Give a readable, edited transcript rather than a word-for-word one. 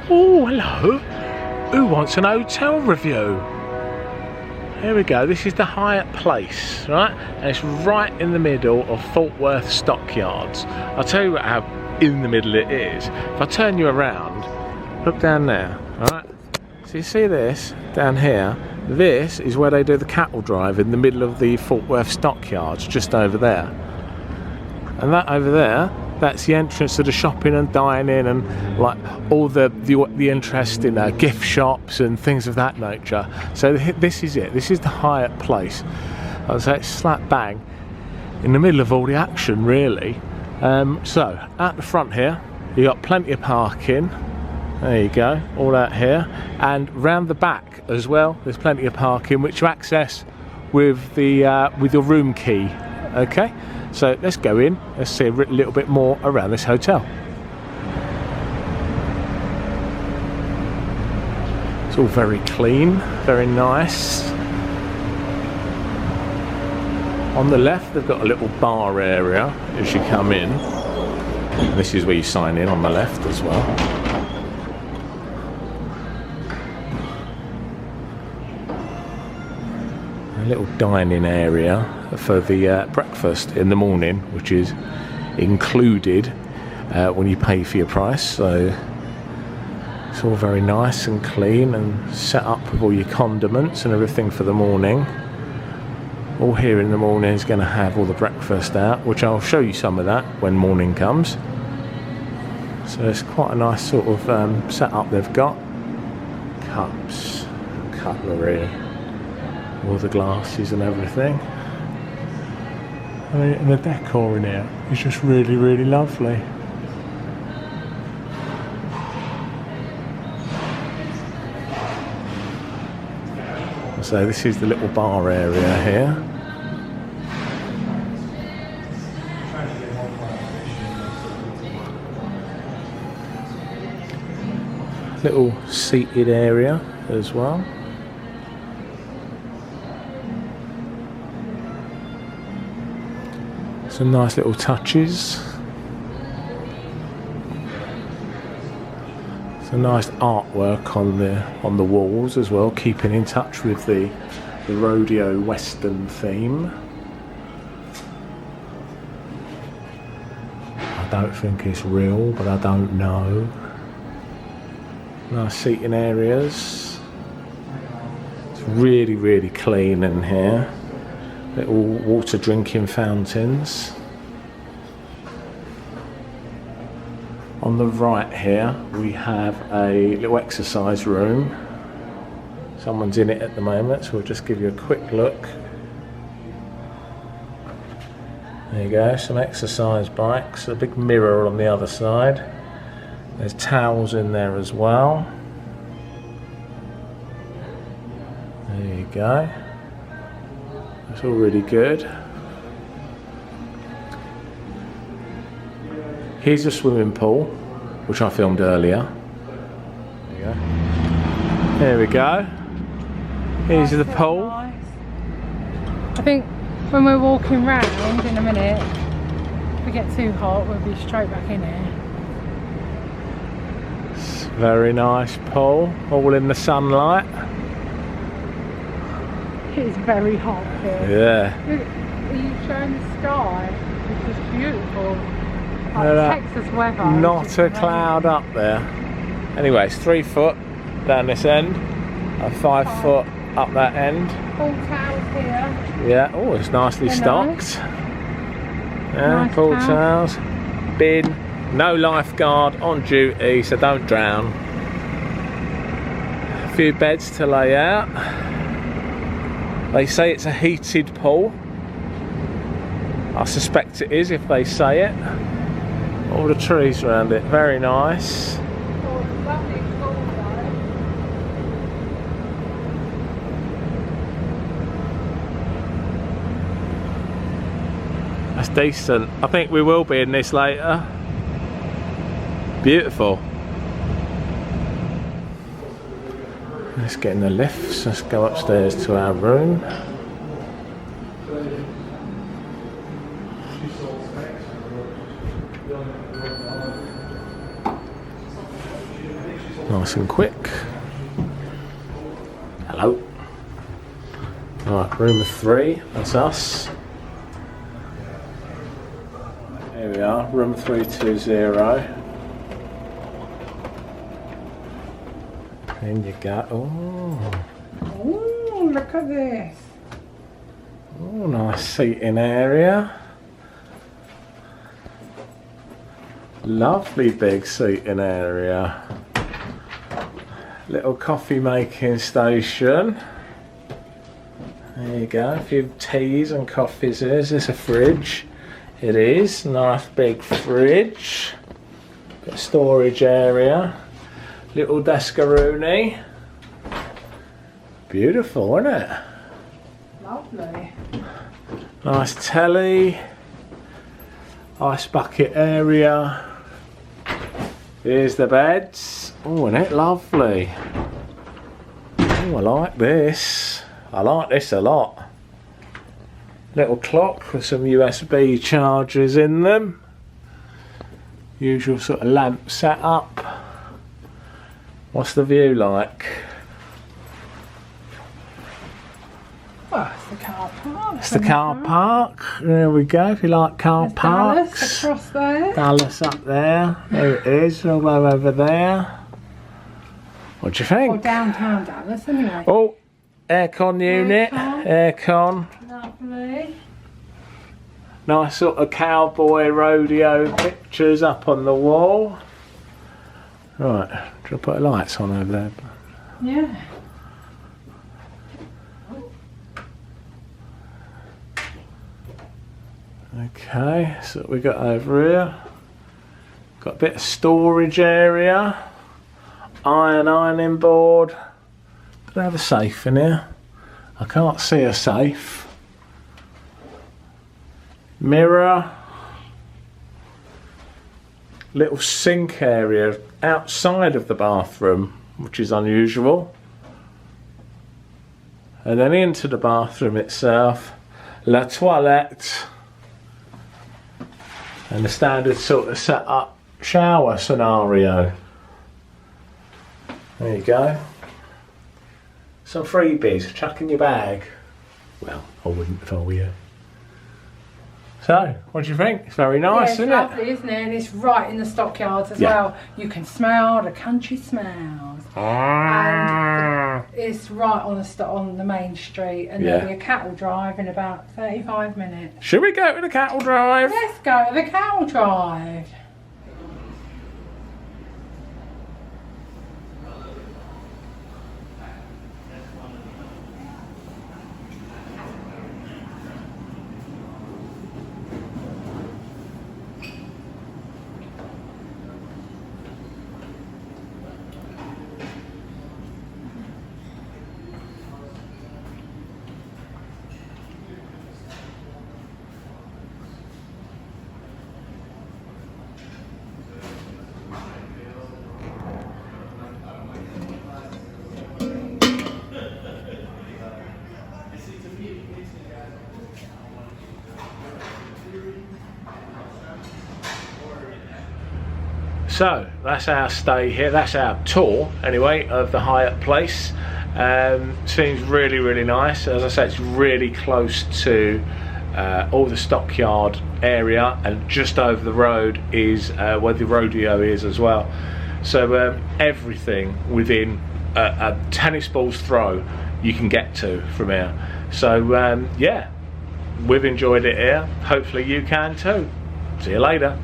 Oh, hello. Who wants an hotel review? Here we go. This is the Hyatt Place, right? And it's right in the middle of Fort Worth Stockyards. I'll tell you how in the middle it is. If I turn you around, look down there, right? So you see this down here? This is where they do the cattle drive in the middle of the Fort Worth Stockyards, just over there. And that over there, that's the entrance to the shopping and dining and like all the interest in gift shops and things of that nature. So this is it. This is the Hyatt Place. I'd say it's slap bang in the middle of all the action, really. So at the front here, you got plenty of parking. There you go, all out here, and round the back as well. There's plenty of parking, which you access with the with your room key. Okay. So let's go in, let's see a little bit more around this hotel. It's all very clean, very nice. On the left they've got a little bar area as you come in. And this is where you sign in on the left as well. A little dining area for the breakfast in the morning, which is included when you pay for your price. So it's all very nice and clean and set up with all your condiments and everything for the morning. All here in the morning is going to have all the breakfast out, which I'll show you some of that when morning comes. So it's quite a nice sort of setup they've got. Cups, cutlery, all the glasses and everything. I mean, and the decor in here is just really, really lovely. So this is the little bar area here. Little seated area as well. Some nice little touches. Some nice artwork on the walls as well, keeping in touch with the rodeo western theme. I don't think it's real, but I don't know. Nice seating areas. It's really, really clean in here. Little water drinking fountains. On the right here we have a little exercise room. Someone's in it at the moment, so we'll just give you a quick look. There you go, some exercise bikes, a big mirror on the other side. There's towels in there as well. There you go. That's all really good. Here's a swimming pool, which I filmed earlier. There you go. There we go. Here's the pool. Nice. I think when we're walking round in a minute, if we get too hot, we'll be straight back in here. It's a very nice pool, all in the sunlight. It's very hot here. Yeah. Look, are you showing the sky? Which is beautiful. Like Texas weather. Not a cloud up there. Anyway, it's 3 foot down this end, and 5 foot up that end. Pool towels here. Yeah, oh, it's nicely stocked. Nice. Yeah, Nice pool towel. towels. Bin, no lifeguard on duty, so don't drown. A few beds to lay out. They say it's a heated pool. I suspect it is if they say it. All the trees around it, very nice. That's decent. I think we will be in this later. Beautiful. Let's get in the lifts. Let's go upstairs to our room. Nice and quick. Hello. Right, room of 3, that's us. Here we are, room 320. And you got, oh, look at this. Oh, nice seating area. Lovely big seating area. Little coffee making station. There you go, a few teas and coffees. Is this a fridge? It is, nice big fridge. Bit of storage area. Little descaroonie. Beautiful, isn't it? Lovely. Nice telly. Ice bucket area. Here's the beds. Oh, isn't it lovely? Oh, I like this. I like this a lot. Little clock with some USB chargers in them. Usual sort of lamp setup. What's the view like? Well, it's the car park. It's the car park. There we go, if you like car parks. Dallas across there. Dallas up there. There it is, all the way over there. What do you think? Or downtown Dallas, anyway. Oh, aircon unit. Aircon. Lovely. Nice sort of cowboy rodeo pictures up on the wall. Right, do you put the lights on over there? Yeah. Okay, so what we got over here. Got a bit of storage area. Ironing board. Do they have a safe in here? I can't see a safe. Mirror. Little sink area outside of the bathroom, which is unusual. And then into the bathroom itself. La toilette. And the standard sort of set up shower scenario. There you go. Some freebies, chuck in your bag. Well, I wouldn't if I were you. So, what do you think? It's very nice, isn't it? It's lovely, isn't it? And it's right in the stockyards as well. You can smell the country smells. And it's right on the main street. And there'll be a cattle drive in about 35 minutes. Should we go to the cattle drive? Let's go to the cattle drive. So that's our stay here, that's our tour anyway of the Hyatt Place. Seems really, really nice. As I said, it's really close to all the stockyard area, and just over the road is where the rodeo is as well. So everything within a tennis ball's throw you can get to from here. So yeah, we've enjoyed it here. Hopefully you can too. See you later.